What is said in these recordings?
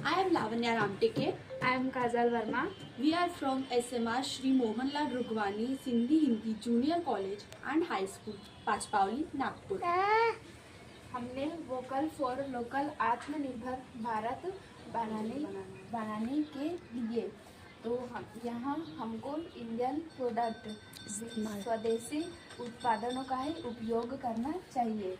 I am Lavanya Ramteke. I am Kajal Verma. We are from SMR Shri Mohanlal Rugwani Sindhi Hindi Junior College and High School, Pachpauli, Nagpur. हमने vocal for local आत्मनिर्भर भारत बनाने के लिए तो यहाँ हमको Indian product स्वदेशी उत्पादनों का ही उपयोग करना चाहिए।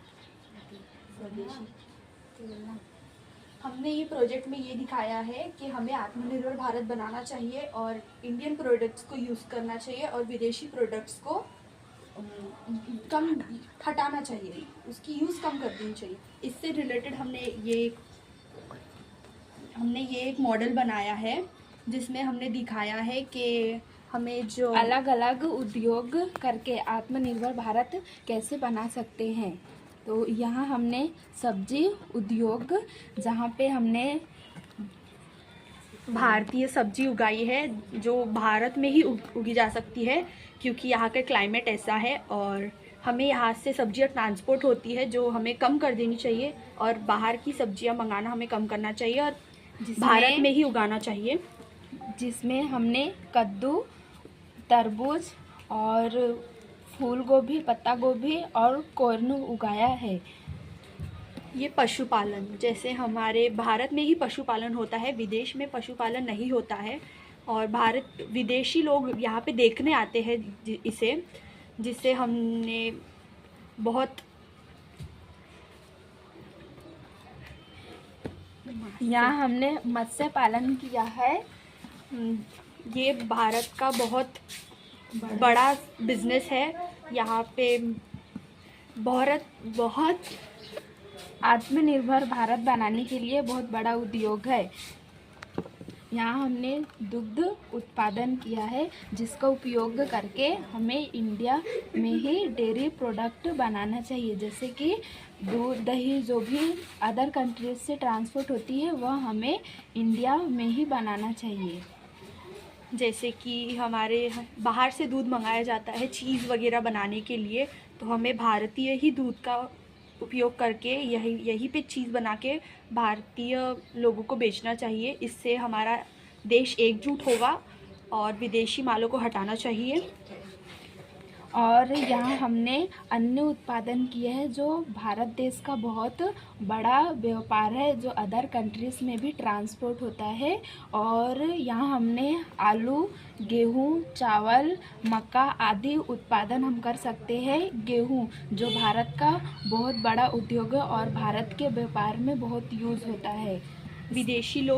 हमने ये प्रोजेक्ट में ये दिखाया है कि हमें आत्मनिर्भर भारत बनाना चाहिए और इंडियन प्रोडक्ट्स को यूज़ करना चाहिए और विदेशी प्रोडक्ट्स को कम हटाना चाहिए, उसकी यूज़ कम कर देनी चाहिए। इससे रिलेटेड हमने ये एक मॉडल बनाया है जिसमें हमने दिखाया है कि हमें जो अलग अलग उद्योग करके आत्मनिर्भर भारत कैसे बना सकते हैं। तो यहाँ हमने सब्जी उद्योग जहाँ पे हमने भारतीय सब्जी उगाई है जो भारत में ही उगी जा सकती है क्योंकि यहाँ का क्लाइमेट ऐसा है और हमें यहाँ से सब्जियाँ ट्रांसपोर्ट होती है जो हमें कम कर देनी चाहिए और बाहर की सब्जियाँ मंगाना हमें कम करना चाहिए और भारत में ही उगाना चाहिए। जिसमें हमने कद्दू, तरबूज और फूल गोभी, पत्ता गोभी और कॉर्न उगाया है। ये पशुपालन, जैसे हमारे भारत में ही पशुपालन होता है, विदेश में पशुपालन नहीं होता है और विदेशी लोग यहाँ पे देखने आते हैं इसे, जिससे हमने बहुत यहाँ हमने मत्स्य पालन किया है। ये भारत का बहुत बड़ा बिजनेस है। यहाँ पे बहुत आत्मनिर्भर भारत बनाने के लिए बहुत बड़ा उद्योग है। यहाँ हमने दुग्ध उत्पादन किया है जिसका उपयोग करके हमें इंडिया में ही डेयरी प्रोडक्ट बनाना चाहिए, जैसे कि दूध, दही जो भी अदर कंट्रीज से ट्रांसपोर्ट होती है वह हमें इंडिया में ही बनाना चाहिए। जैसे कि हमारे बाहर से दूध मंगाया जाता है चीज़ वगैरह बनाने के लिए, तो हमें भारतीय ही दूध का उपयोग करके यही पे चीज़ बना के भारतीय लोगों को बेचना चाहिए। इससे हमारा देश एकजुट होगा और विदेशी मालों को हटाना चाहिए। और यहाँ हमने अन्न उत्पादन किए हैं जो भारत देश का बहुत बड़ा व्यापार है जो अदर कंट्रीज़ में भी ट्रांसपोर्ट होता है। और यहाँ हमने आलू, गेहूँ, चावल, मक्का आदि उत्पादन हम कर सकते हैं। गेहूँ जो भारत का बहुत बड़ा उद्योग है और भारत के व्यापार में बहुत यूज़ होता है। विदेशी लोग